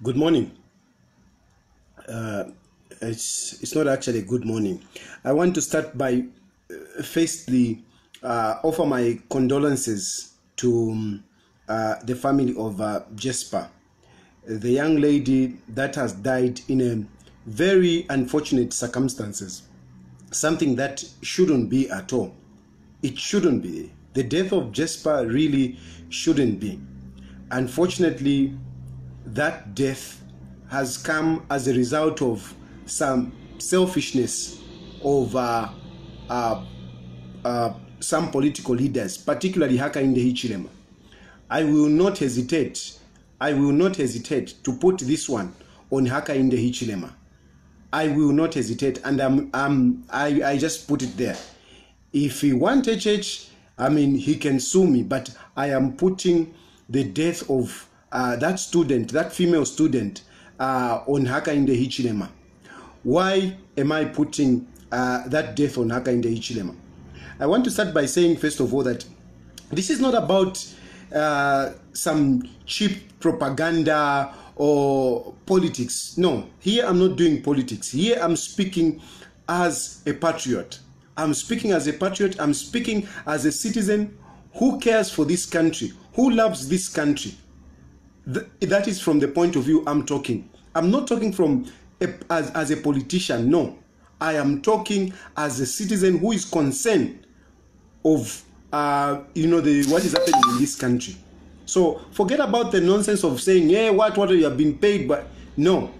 Good morning. It's not actually good morning. I want to start by firstly offer my condolences to the family of Jesper, the young lady that has died in a very unfortunate circumstances. Something that shouldn't be at all. It shouldn't be. The death of Jesper really shouldn't be. Unfortunately, that death has come as a result of some selfishness of some political leaders, particularly Hakainde Hichilema. I will not hesitate to put this one on Hakainde Hichilema. I will not hesitate, and I just put it there. If he wants HH, he can sue me, but I am putting the death of that student, that female student, on Hakainde Hichilema. Why am I putting that death on Hakainde Hichilema? I want to start by saying, first of all, that this is not about some cheap propaganda or politics. No, here I'm not doing politics. Here I'm speaking as a patriot. I'm speaking as a patriot. I'm speaking as a citizen who cares for this country, who loves this country. That is from the point of view I'm talking. I'm not talking from as a politician. No, I am talking as a citizen who is concerned of what is happening in this country. So forget about the nonsense of saying, yeah, what you have been paid, but no.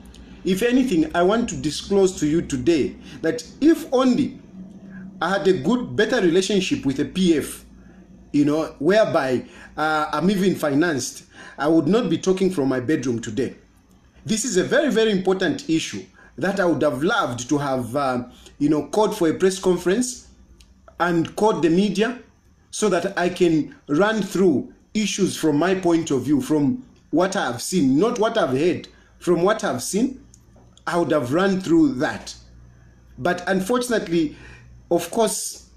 If anything, I want to disclose to you today that if only I had a better relationship with a PF, whereby I'm even financed, I would not be talking from my bedroom today. This is a very, very important issue that I would have loved to have, called for a press conference and called the media so that I can run through issues from my point of view, from what I have seen, not what I've heard. From what I've seen, I would have run through that. But unfortunately, of course,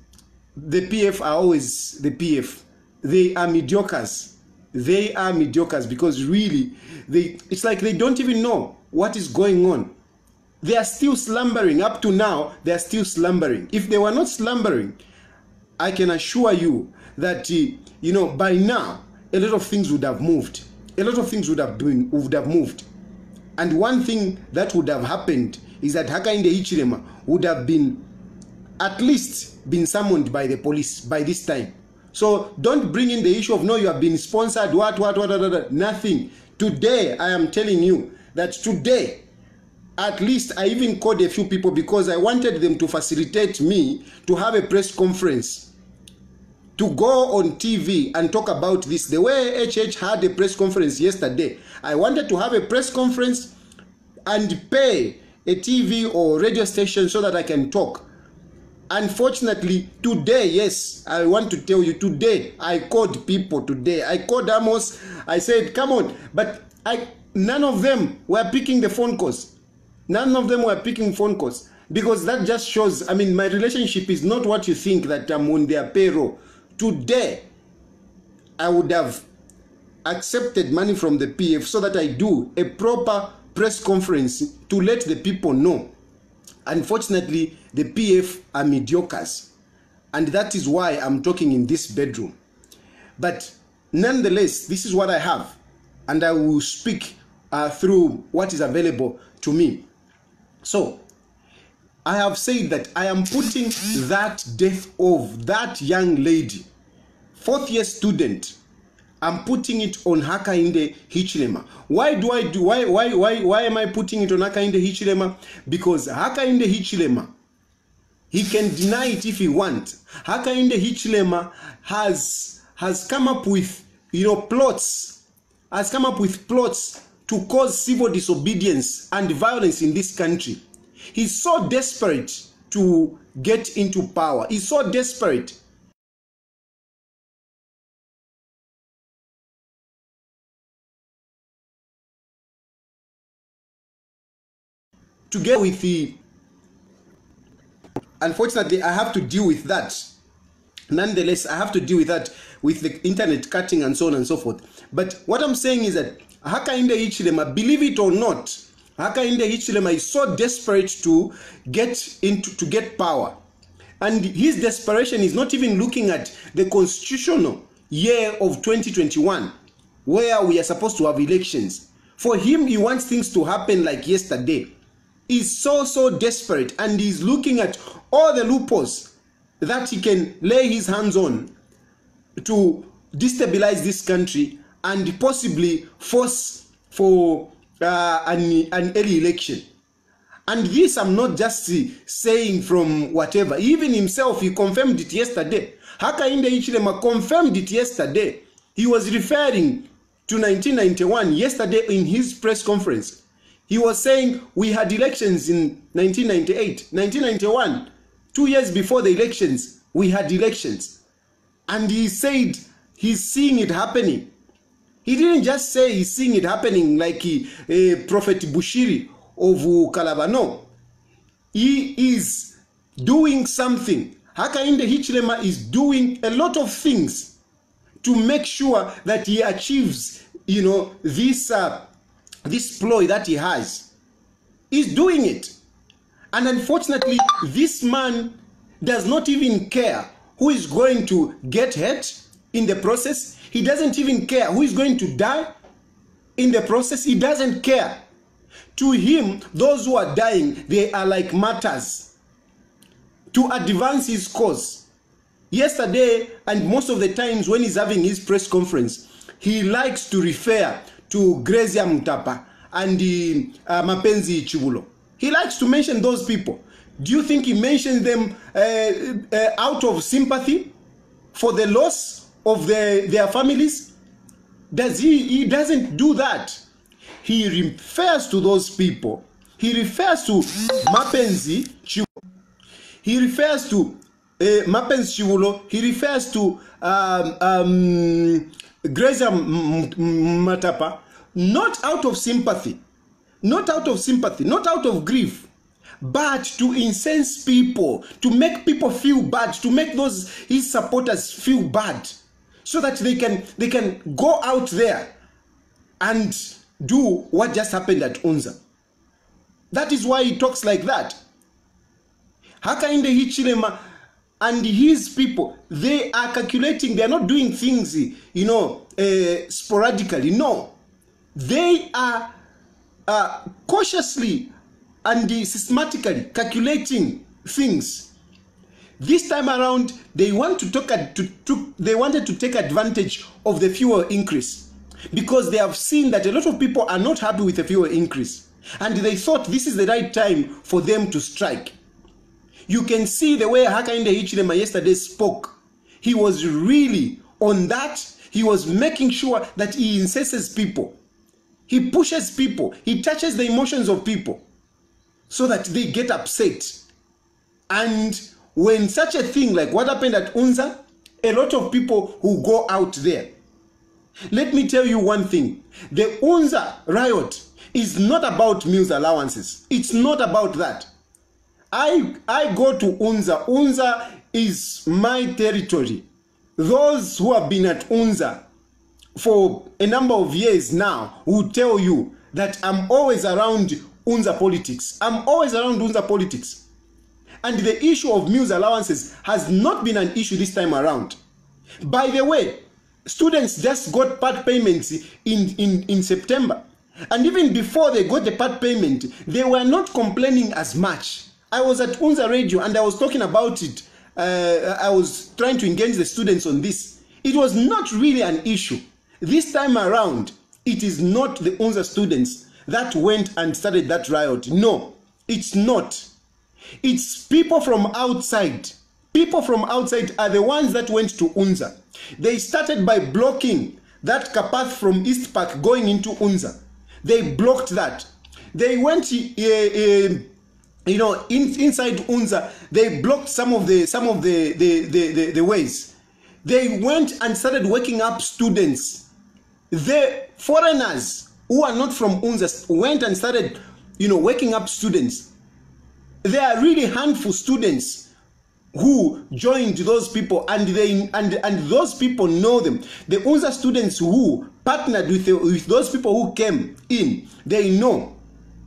the PF are always the PF. They are mediocres. They are mediocres because really, it's like they don't even know what is going on. They are still slumbering. Up to now, they are still slumbering. If they were not slumbering, I can assure you that, by now, a lot of things would have moved. A lot of things would have moved. And one thing that would have happened is that Hakainde Hichilema would have at least been summoned by the police by this time. So don't bring in the issue of, no, you have been sponsored, what, nothing. Today, I am telling you that today, at least I even called a few people because I wanted them to facilitate me to have a press conference, to go on TV and talk about this. The way HH had a press conference yesterday, I wanted to have a press conference and pay a TV or radio station so that I can talk. Unfortunately, today, yes, I want to tell you, today, I called people today. I called Amos. I said, come on. But none of them were picking the phone calls. None of them were picking phone calls. Because that just shows, my relationship is not what you think, that I'm on their payroll. Today, I would have accepted money from the PF so that I do a proper press conference to let the people know. Unfortunately, the PF are mediocres, and that is why I'm talking in this bedroom. But nonetheless, this is what I have, and I will speak through what is available to me. So, I have said that I am putting that death of that young lady, fourth-year student, I'm putting it on Hakainde Hichilema. Why am I putting it on Hakainde Hichilema? Because Hakainde Hichilema, he can deny it if he wants. Hakainde Hichilema has come up with plots to cause civil disobedience and violence in this country. He's so desperate to get into power. He's so desperate to get with the... Unfortunately, I have to deal with that. Nonetheless, I have to deal with that, with the internet cutting and so on and so forth. But what I'm saying is that Hakainde Hichilema, believe it or not, Hakainde Hichilema is so desperate to get power. And his desperation is not even looking at the constitutional year of 2021, where we are supposed to have elections. For him, he wants things to happen like yesterday. He's so desperate, and he's looking at all the loopholes that he can lay his hands on to destabilize this country and possibly force for an early election. And this I'm not just saying from whatever. Even himself, he confirmed it yesterday. Hakainde Hichilema confirmed it yesterday. He was referring to 1991 yesterday in his press conference. He was saying we had elections in 1998, 1991. 2 years before the elections, we had elections. And he said he's seeing it happening. He didn't just say he's seeing it happening like Prophet Bushiri of Kalabano. He is doing something. Hakainde Hichilema is doing a lot of things to make sure that he achieves, this ploy that he has. He's doing it. And unfortunately, this man does not even care who is going to get hurt in the process. He doesn't even care who is going to die in the process. He doesn't care. To him, those who are dying, they are like martyrs to advance his cause. Yesterday, and most of the times when he's having his press conference, he likes to refer to Grezia Mutapa and Mapenzi Chibulo. He likes to mention those people. Do you think he mentions them out of sympathy for the loss of their families? He doesn't do that. He refers to those people. He refers to Mapenzi Chibulo. He refers to Mapenzi Chibulo. He refers to Grezia Matapa, not out of sympathy, not out of grief, but to incense people, to make people feel bad, to make his supporters feel bad, so that they can go out there and do what just happened at Unza. That is why he talks like that. Hakainde Hichilema and his people, they are calculating. They are not doing things, sporadically. No, they are cautiously and systematically calculating things. This time around, they wanted to take advantage of the fuel increase, because they have seen that a lot of people are not happy with the fuel increase, and they thought this is the right time for them to strike. You can see the way Hakainde Hichilema yesterday spoke. He was really on that. He was making sure that he incenses people. He pushes people. He touches the emotions of people so that they get upset. And when such a thing like what happened at Unza, a lot of people who go out there. Let me tell you one thing. The Unza riot is not about meals allowances. It's not about that. I go to Unza. Unza is my territory. Those who have been at Unza for a number of years now will tell you that I'm always around Unza politics. I'm always around Unza politics. And the issue of meals allowances has not been an issue this time around. By the way, students just got part payments in September. And even before they got the part payment, they were not complaining as much. I was at Unza Radio and I was talking about it. I was trying to engage the students on this. It was not really an issue. This time around, it is not the Unza students that went and started that riot. No, it's not. It's people from outside. People from outside are the ones that went to Unza. They started by blocking that car path from East Park going into Unza. They blocked that. They went inside Unza, they blocked some of the ways. They went and started waking up students. The foreigners who are not from Unza went and started, waking up students. They are really handful students who joined those people, and those people know them. The Unza students who partnered with those people who came in, they know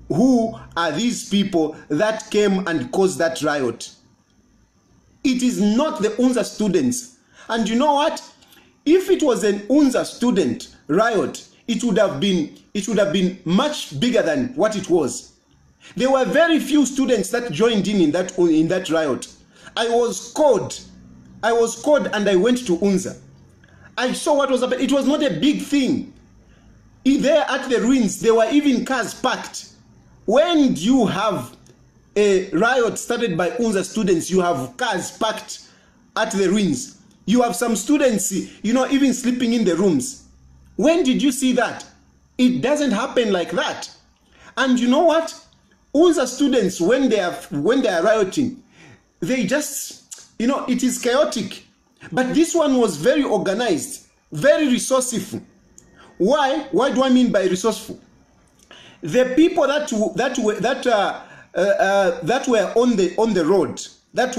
who are these people that came and caused that riot. It is not the Unza students. And you know what? If it was an Unza student riot, it would have been much bigger than what it was. There were very few students that joined in that riot. I was called and I went to Unza. I saw what was happening. It was not a big thing. There at the ruins, there were even cars parked. When you have a riot started by Unza students, you have cars parked at the ruins. You have some students, even sleeping in the rooms. When did you see that? It doesn't happen like that. And you know what? Unza students, when they are rioting, they just, it is chaotic. But this one was very organized, very resourceful. Why? What do I mean by resourceful? The people that were on the road, that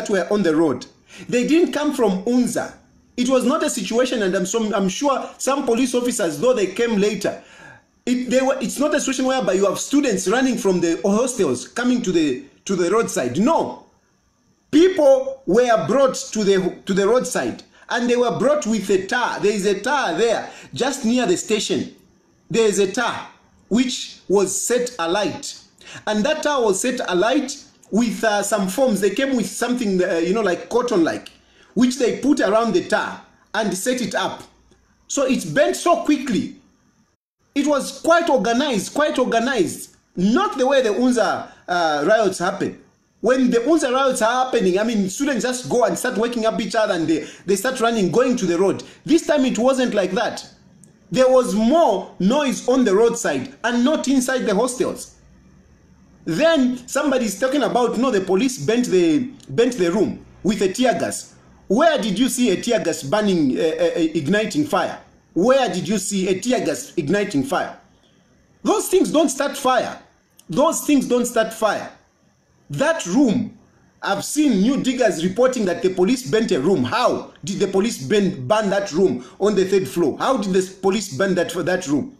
were on the road, they didn't come from Unza. It was not a situation, and I'm sure some police officers, though they came later, it's not a situation whereby you have students running from the hostels coming to the roadside. No, people were brought to the roadside, and they were brought with a tar. There is a tar there, just near the station. There is a tar which was set alight, and that tar was set alight with some foams. They came with something, like cotton-like, which they put around the tar and set it up. So it bent so quickly. It was quite organized, not the way the Unza riots happen. When the Unza riots are happening, students just go and start waking up each other, and they start running, going to the road. This time it wasn't like that. There was more noise on the roadside and not inside the hostels. Then somebody's talking about, no, the police bent the room with a tear gas. Where did you see a tear gas burning, igniting fire? Where did you see a tear gas igniting fire? Those things don't start fire. Those things don't start fire. That room, I've seen new diggers reporting that the police burnt a room. How did the police burn that room on the 3rd floor? How did the police burn that room?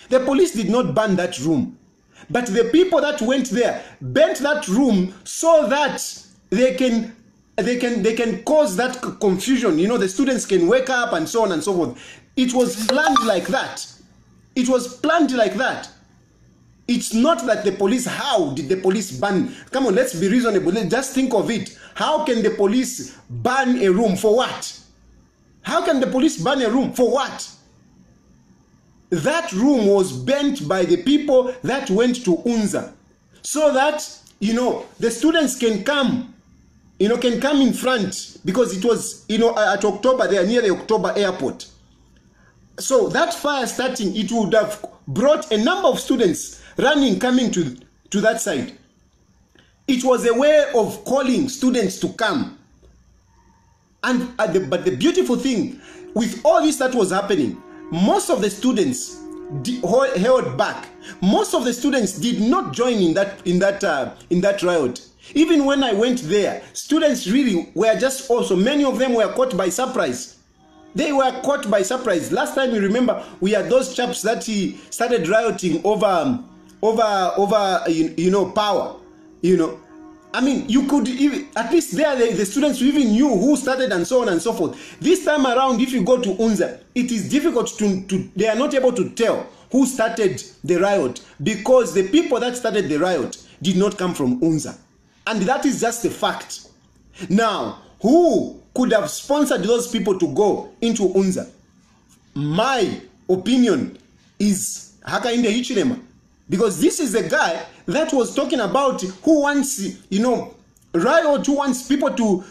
The police did not burn that room. But the people that went there burnt that room so that they can cause that confusion. The students can wake up and so on and so forth. It was planned like that. It was planned like that. It's not that the police, how did the police burn? Come on, let's be reasonable. Let's just think of it. How can the police burn a room? For what? How can the police burn a room? For what? That room was burnt by the people that went to Unza, so that, the students can come, can come in front, because it was, at October, they are near the October airport. So that fire starting, it would have brought a number of students running, coming to that side. It was a way of calling students to come. And but the beautiful thing, with all this that was happening, most of the students held back. Most of the students did not join in that riot. Even when I went there, students really were just also, many of them were caught by surprise. They were caught by surprise. Last time, you remember, we had those chaps that he started rioting over power. You could even, at least there, the students even knew who started and so on and so forth. This time around, if you go to Unza, it is difficult they are not able to tell who started the riot, because the people that started the riot did not come from Unza. And that is just a fact. Now, who could have sponsored those people to go into Unza? My opinion is Hakainde Hichilema, because this is the guy that was talking about who wants, riot, who wants people to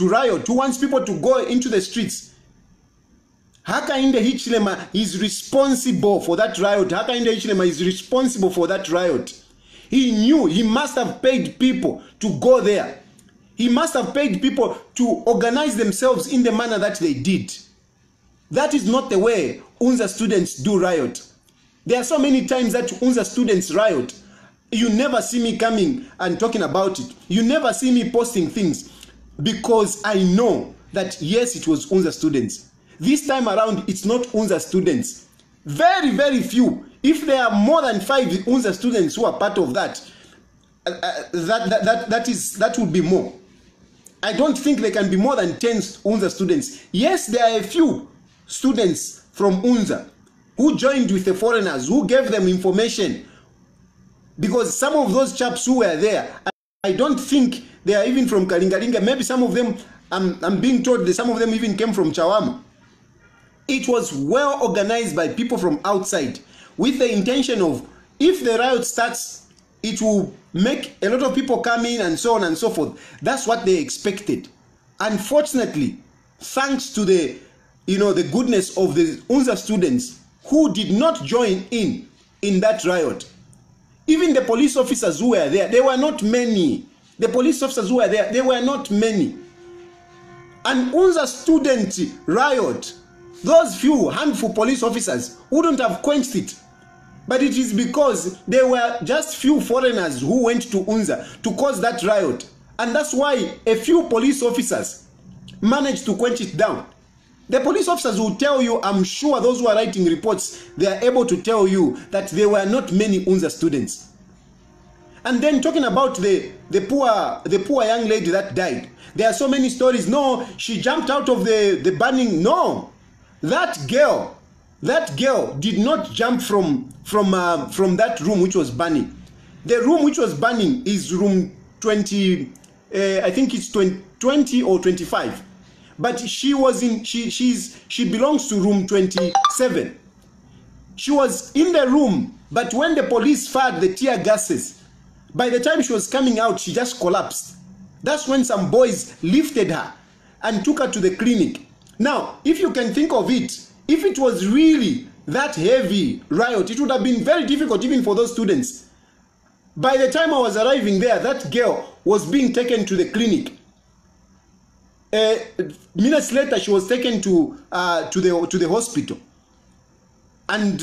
riot, who wants people to go into the streets. Hakainde Hichilema is responsible for that riot. Hakainde Hichilema is responsible for that riot. He knew he must have paid people to go there. He must have paid people to organize themselves in the manner that they did. That is not the way Unza students do riot. There are so many times that Unza students riot. You never see me coming and talking about it. You never see me posting things, because I know that yes, it was Unza students. This time around, it's not Unza students. Very, very few. If there are more than 5 Unza students who are part of that, that would be more. I don't think there can be more than 10 Unza students. Yes, there are a few students from Unza who joined with the foreigners, who gave them information, because some of those chaps who were there, I don't think they are even from Kalingalinga. Maybe some of them, I'm being told that some of them even came from Chawama. It was well organized by people from outside with the intention of, if the riot starts, it will make a lot of people come in and so on and so forth. That's what they expected. Unfortunately, thanks to the goodness of the Unza students who did not join in that riot. Even the police officers who were there, they were not many. The police officers who were there, they were not many. An Unza student riot, those few handful police officers wouldn't have quenched it. But it is because there were just few foreigners who went to Unza to cause that riot. And that's why a few police officers managed to quench it down. The police officers will tell you, I'm sure those who are writing reports, they are able to tell you that there were not many Unza students. And then talking about the poor young lady that died, there are so many stories. No, she jumped out of the burning. No, that girl did not jump from that room which was burning. The room which was burning is room 20. I think it's 20 or 25. But she was in. She belongs to room 27. She was in the room, but when the police fired the tear gases, by the time she was coming out, she just collapsed. That's when some boys lifted her and took her to the clinic. Now, if you can think of it, if it was really that heavy riot, it would have been very difficult even for those students. By the time I was arriving there, that girl was being taken to the clinic. Minutes later, she was taken to the hospital, and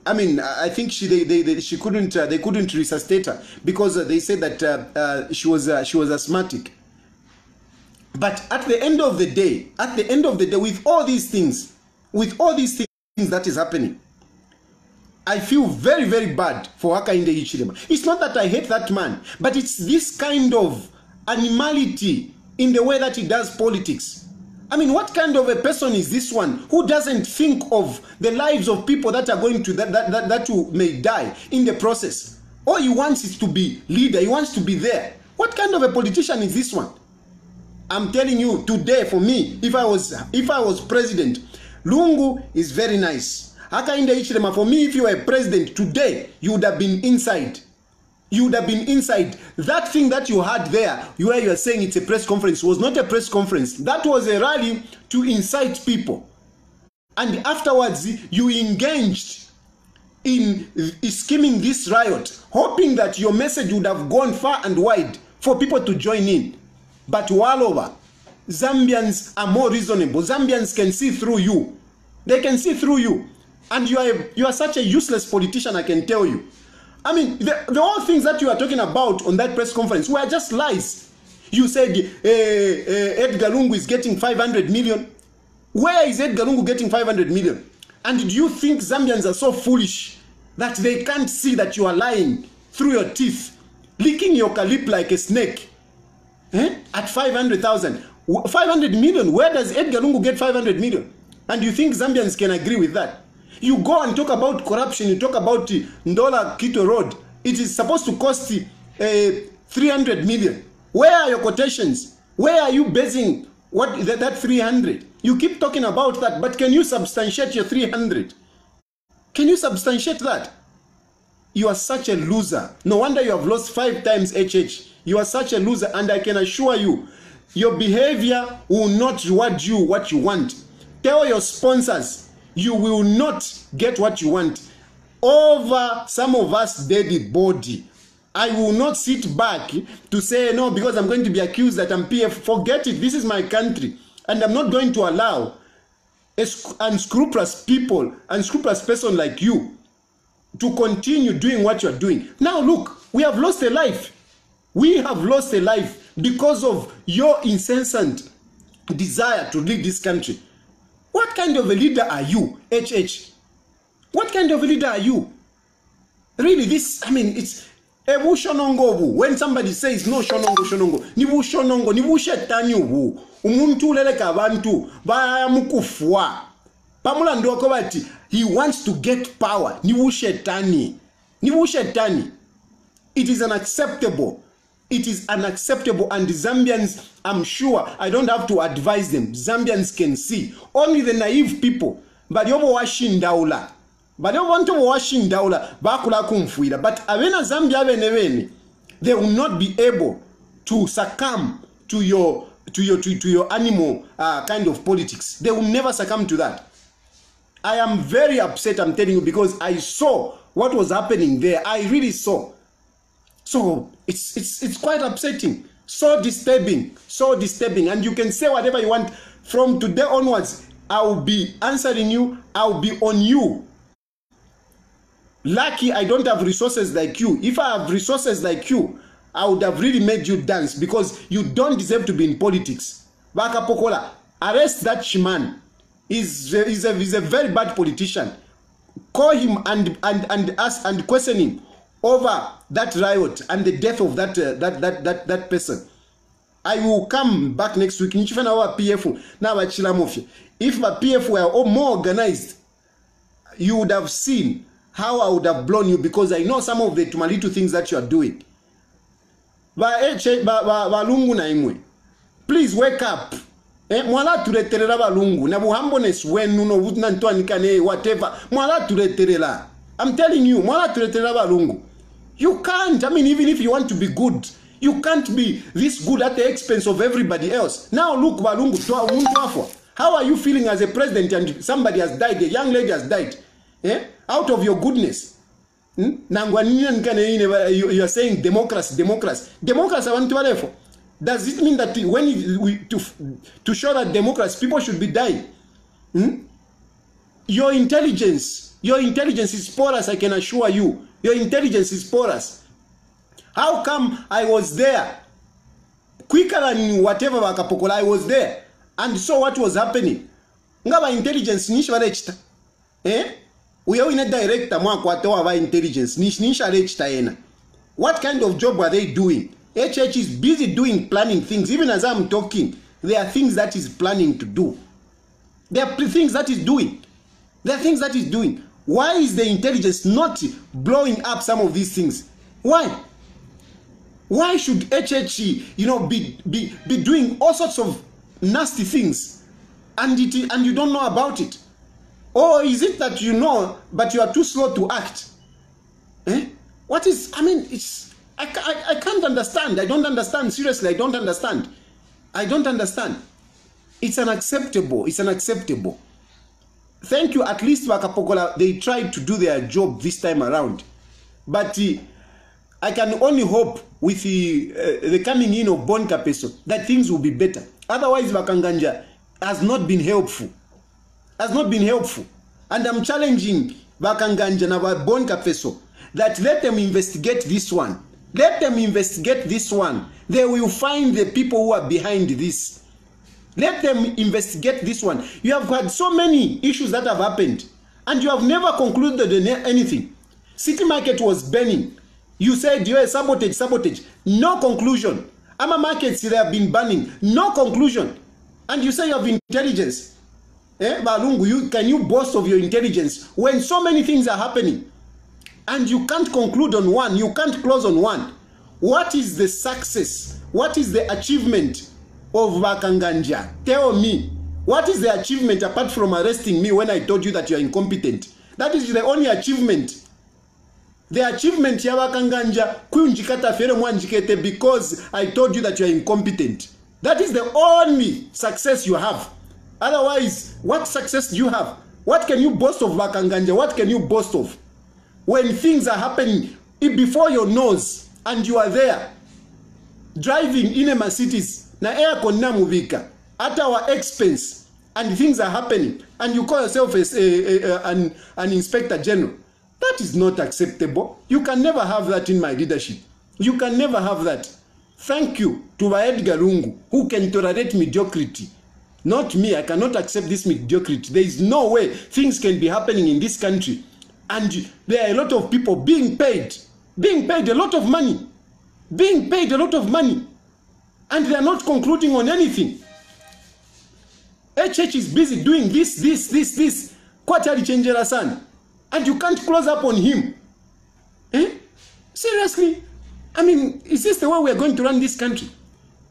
I mean, I think they couldn't resuscitate her because they said that she was asthmatic. But at the end of the day, with all these things that is happening, I feel very, very bad for Hakainde Hichilema. It's not that I hate that man, but it's this kind of animality in the way that he does politics. I mean, what kind of a person is this one who doesn't think of the lives of people that are going to that may die in the process? All he wants is to be leader. He wants to be there. What kind of a politician is this one? I'm telling you today, for me, if I was president, Lungu is very nice. Hakainde Hichilema, for me, if you were president today, you would have been inside. You would have been inside. That thing that you had there, where you are saying it's a press conference, was not a press conference. That was a rally to incite people. And afterwards, you engaged in scheming this riot, hoping that your message would have gone far and wide for people to join in. But while over, Zambians are more reasonable. Zambians can see through you. They can see through you. And you are such a useless politician, I can tell you. I mean, the whole things that you are talking about on that press conference were just lies. You said Edgar Lungu is getting 500 million. Where is Edgar Lungu getting 500 million? And do you think Zambians are so foolish that they can't see that you are lying through your teeth, licking your lip like a snake? At 500,000. 500 million. Where does Edgar Lungu get 500 million? And you think Zambians can agree with that? You go and talk about corruption, you talk about Ndola Kito Road. It is supposed to cost 300 million. Where are your quotations? Where are you basing that 300? You keep talking about that, but can you substantiate your 300? Can you substantiate that? You are such a loser. No wonder you have lost 5 times HH. You are such a loser, and I can assure you, your behavior will not reward you what you want. Tell your sponsors, you will not get what you want. Over some of us dead body. I will not sit back to say, no, because I'm going to be accused that I'm PF. Forget it. This is my country. And I'm not going to allow unscrupulous people, unscrupulous person like you to continue doing what you're doing. Now look, We have lost a life. We have lost a life because of your incessant desire to lead this country. What kind of a leader are you, HH? What kind of a leader are you? Really, this, I mean, it's ebu shonongo bu. When somebody says no shonongo, nibu shonongo, nibu shetani bu. Umuntu leleka abantu ba mukufwa. Pamula ndoko bati, he wants to get power. Nibu shetani. Nibu shetani. It is unacceptable. It is unacceptable, and the Zambians, I'm sure, I don't have to advise them. Zambians can see. Only the naive people. But you washing daula. But you want to washing daula. Bakula kumfuida. But avena Zambia veneveni, they will not be able to succumb to your animal kind of politics. They will never succumb to that. I am very upset, I'm telling you, because I saw what was happening there. I really saw. So it's quite upsetting, so disturbing, and you can say whatever you want. From today onwards, I will be answering you, I will be on you. Lucky I don't have resources like you. If I have resources like you, I would have really made you dance, because you don't deserve to be in politics. Baka Pokola, arrest that man. He's a very bad politician. Call him and ask and question him over that riot and the death of that person. I will come back next week. If my PF were more organized, you would have seen how I would have blown you, because I know some of the little things that you are doing. Please wake up. Mwala tureterela balungu na buhamboness wenu no whatever. Mwala tureterela. I'm telling you, mwala tureterela balungu. You can't. I mean, even if you want to be good, you can't be this good at the expense of everybody else. Now look, balungu. How are you feeling as a president and somebody has died, a young lady has died? Out of your goodness. You are saying democracy. Democracy. Does it mean that when to show that democracy, people should be dying? Your intelligence is porous, I can assure you. Your intelligence is porous. How come I was there? Quicker than whatever Wakapokola, I was there. And saw what was happening. Ngaba intelligence nisha rechta. We are in a director mwa intelligence. Nisha rechta ena. What kind of job were they doing? HH is busy doing planning things. Even as I'm talking, there are things that is planning to do. There are things that is doing. There are things that is doing. Why is the intelligence not blowing up some of these things? Why? Why should HH, be doing all sorts of nasty things and you don't know about it? Or is it that you know but you are too slow to act? What is, I mean, I can't understand. I don't understand. Seriously, I don't understand. I don't understand. It's unacceptable. It's unacceptable. Thank you. At least Wakapokola, they tried to do their job this time around. But I can only hope with the coming in of Bon Kapeso that things will be better. Otherwise, Wakanganja has not been helpful. Has not been helpful. And I'm challenging Wakanganja and Bon Kapeso that let them investigate this one. Let them investigate this one. They will find the people who are behind this. Let them investigate this one. You have had so many issues that have happened, and you have never concluded anything. City Market was burning. You said you are sabotage. No conclusion. Ama markets, they have been burning. No conclusion. And you say you have intelligence. Balungu, can you boast of your intelligence when so many things are happening? And you can't conclude on one. You can't close on one. What is the success? What is the achievement of Wakanganja? Tell me. What is the achievement apart from arresting me when I told you that you are incompetent? That is the only achievement. The achievement ya Wakanganja kunjikata fere mwanjikete because I told you that you are incompetent. That is the only success you have. Otherwise, what success do you have? What can you boast of, Wakanganja? What can you boast of? When things are happening before your nose and you are there driving in a Mercedes na aircon na muvika at our expense and things are happening and you call yourself as an inspector general. That is not acceptable. You can never have that in my leadership. You can never have that. Thank you to Edgar Lungu, who can tolerate mediocrity. Not me. I cannot accept this mediocrity. There is no way things can be happening in this country. And there are a lot of people being paid a lot of money. Being paid a lot of money. And they are not concluding on anything. HH is busy doing this. Kwatari changera sana. And you can't close up on him. Seriously? I mean, is this the way we are going to run this country?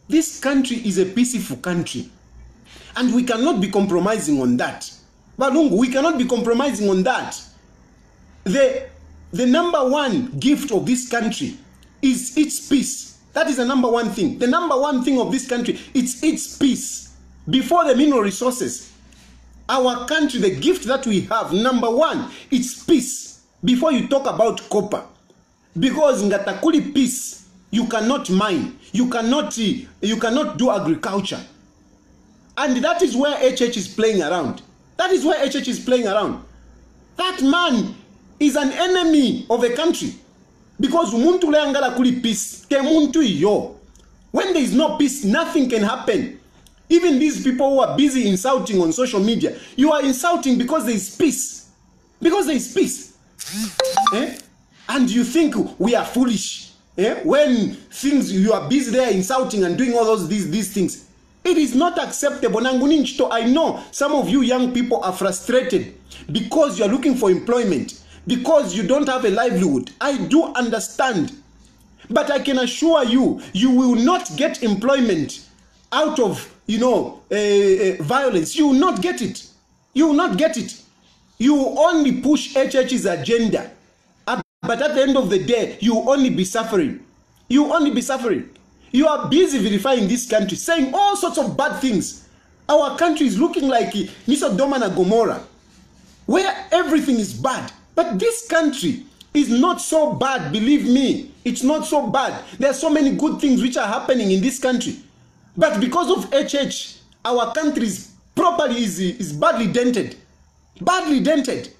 This country is a peaceful country. And we cannot be compromising on that. Balungu, we cannot be compromising on that. The number one gift of this country is its peace. That is the number one thing. The number one thing of this country is its peace. Before the mineral resources, our country, the gift that we have, number one, it's peace. Before you talk about copper. Because in Gatakuli peace, you cannot mine. You cannot do agriculture. And that is where HH is playing around. That is where HH is playing around. That man is an enemy of a country. Because umuntu leangala kuli peace, temuntu iyo. When there is no peace, nothing can happen. Even these people who are busy insulting on social media, you are insulting because there is peace. Because there is peace. And you think we are foolish. When things you are busy there insulting and doing all these things. It is not acceptable. I know some of you young people are frustrated because you are looking for employment, because you don't have a livelihood. I do understand. But I can assure you, you will not get employment out of, violence. You will not get it. You will not get it. You will only push HH's agenda. But at the end of the day, you will only be suffering. You will only be suffering. You are busy verifying this country, saying all sorts of bad things. Our country is looking like Sodom and Gomorrah, where everything is bad. But this country is not so bad, believe me. It's not so bad. There are so many good things which are happening in this country. But because of HH, our country is badly dented. Badly dented.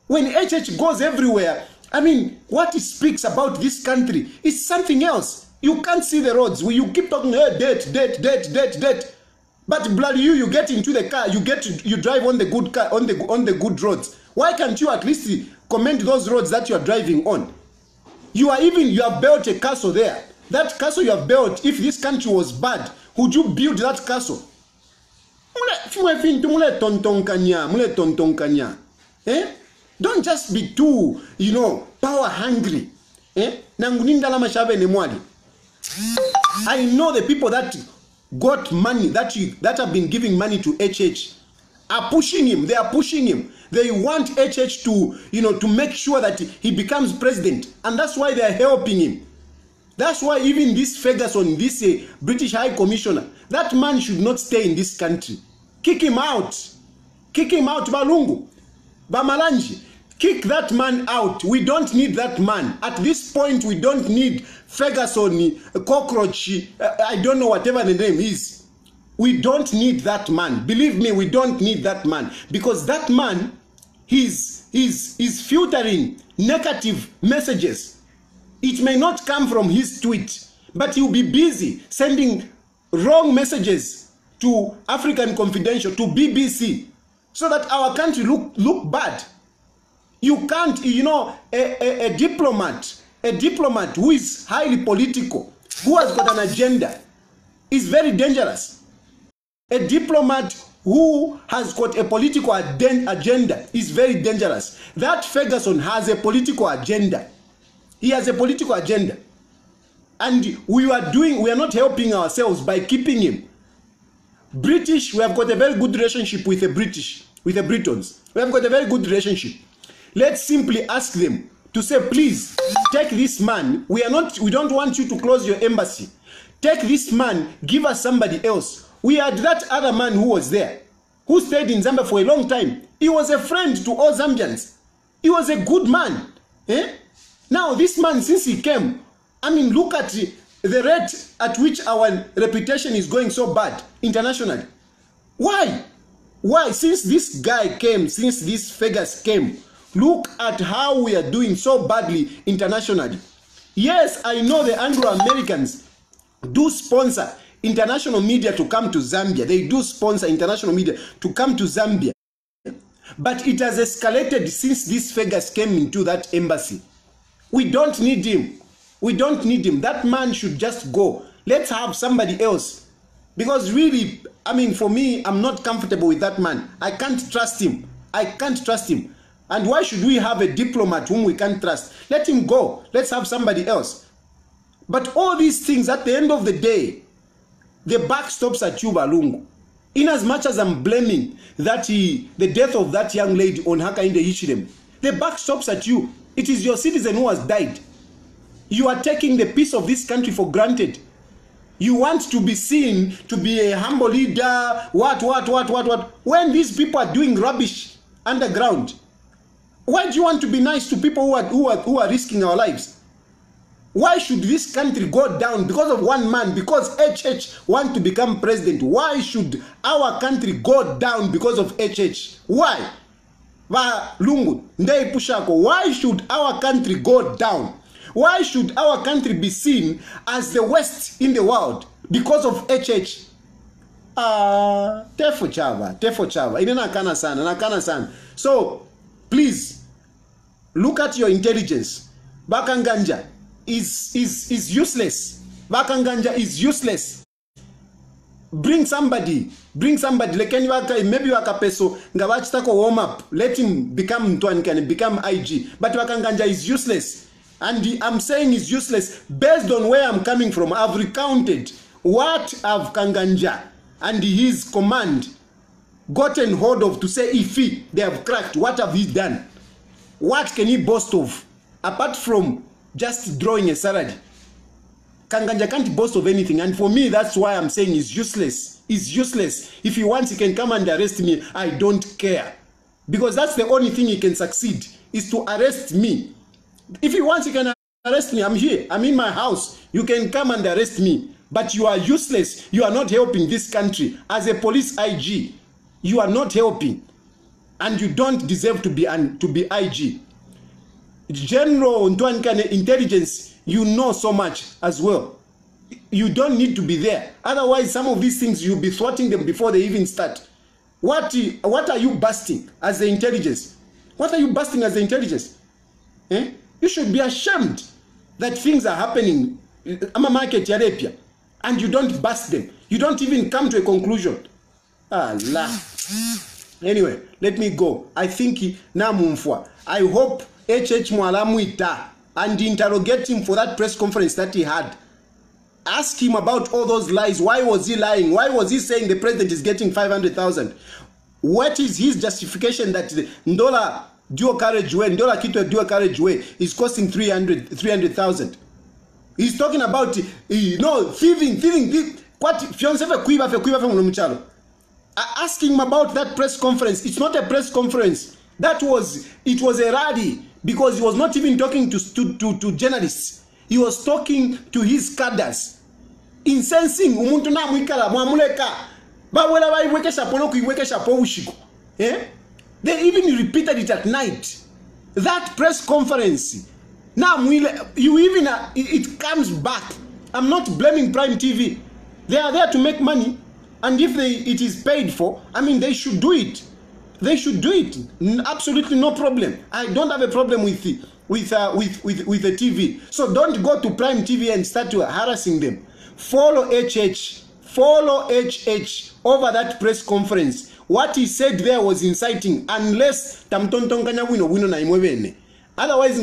When HH goes everywhere, I mean, what it speaks about this country is something else. You can't see the roads. You keep talking, debt. But bloody you get into the car, you drive on the good car, on the good roads. Why can't you at least commend those roads that you are driving on? You have built a castle there. That castle you have built, if this country was bad, would you build that castle? Don't just be too, power hungry. I know the people that got money, that have been giving money to HH are pushing him. They are pushing him. They want HH to, to make sure that he becomes president. And that's why they are helping him. That's why even this Ferguson, this British High Commissioner, that man should not stay in this country. Kick him out. Kick him out, Balungu. Bamalanji. Kick that man out. We don't need that man. At this point, we don't need Ferguson, Cockroach, I don't know whatever the name is. We don't need that man. Believe me, we don't need that man. Because that man, he's filtering negative messages. It may not come from his tweet, but he'll be busy sending wrong messages to African Confidential, to BBC, so that our country look bad. You can't, a diplomat who is highly political, who has got an agenda, is very dangerous. A diplomat who has got a political agenda is very dangerous. That Ferguson has a political agenda. He has a political agenda. And we are not helping ourselves by keeping him. British, we have got a very good relationship with the Britons. We have got a very good relationship. Let's simply ask them to say, please, take this man. We don't want you to close your embassy. Take this man, give us somebody else. We had that other man who was there, who stayed in Zambia for a long time. He was a friend to all Zambians. He was a good man. Now, this man, since he came, look at the rate at which our reputation is going so bad internationally. Why? Why? Since this guy came, since this Fergus came, Look at how we are doing so badly internationally. Yes, I know the Anglo-Americans do sponsor international media to come to Zambia. They do sponsor international media to come to Zambia. But it has escalated since these figures came into that embassy. We don't need him. We don't need him. That man should just go. Let's have somebody else. Because really, I mean, for me, I'm not comfortable with that man. I can't trust him. I can't trust him. And why should we have a diplomat whom we can't trust? Let him go. Let's have somebody else. But all these things, at the end of the day, the buck stops at you, Balungu. In as much as I'm blaming that the death of that young lady on Hakainde Hichilema, the buck stops at you. It is your citizen who has died. You are taking the peace of this country for granted. You want to be seen to be a humble leader, what. When these people are doing rubbish underground, why do you want to be nice to people who are risking our lives? Why should this country go down because of one man? Because HH want to become president. Why should our country go down because of HH? Why? Why should our country go down? Why should our country be seen as the worst in the world because of HH? Tefo chava. Nakana sana. So, please, look at your intelligence. Bakanganja is useless. Bakanganja is useless. Bring somebody. Like maybe wakapeso ngawachitako warm up. Let him become Ntwani, can become IG. But Bakanganja is useless. And I'm saying is useless based on where I'm coming from. I've recounted what have Kanganja and his command gotten hold of to say if they have cracked. What have he done? What can he boast of? Apart from just drawing a salary. Kanganja can't boast of anything. And for me, that's why I'm saying he's useless. He's useless. If he wants, he can come and arrest me. I don't care. Because that's the only thing he can succeed, is to arrest me. If he wants, he can arrest me. I'm here. I'm in my house. You can come and arrest me. But you are useless. You are not helping this country. As a police IG, you are not helping. And you don't deserve to be IG. General Ntwanikane intelligence, you know so much as well. You don't need to be there. Otherwise, some of these things, you'll be thwarting them before they even start. What are you busting as the intelligence? What are you busting as the intelligence? Eh? You should be ashamed that things are happening. I'm a market Yarepia, and you don't bust them. You don't even come to a conclusion. Allah. Anyway, let me go. I think Namumfwa. I hope HH Mwalamuita and interrogate him for that press conference that he had. Ask him about all those lies. Why was he lying? Why was he saying the president is getting 500,000? What is his justification that the Ndola dual carriageway, Ndola Kitwe dual carriageway is costing 300,000? He's talking about thieving. What fiance fe kuiba mchalo. Ask him about that press conference. It's not a press conference. It was a rally, because he was not even talking to journalists. He was talking to his cadres. Incensing umuntu na mwikala mwamuleka. Bawela baiwekesha pono kuiwekesha po ushiko. Eh? They even repeated it at night. That press conference. Now it comes back. I'm not blaming Prime TV. They are there to make money, and if it is paid for, I mean, they should do it. They should do it. Absolutely no problem. I don't have a problem with the TV. So don't go to Prime TV and start harassing them. Follow HH. Follow HH over that press conference. What he said there was inciting, unless tamtontonkanya wino na imwebene. Otherwise,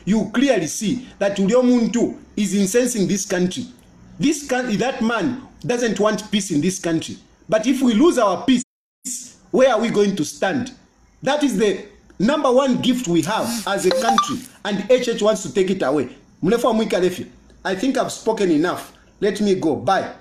you clearly see that Uliomuntu is incensing this country. That man doesn't want peace in this country. But if we lose our peace, where are we going to stand? That is the #1 gift we have as a country, and HH wants to take it away. I think I've spoken enough. Let me go. Bye.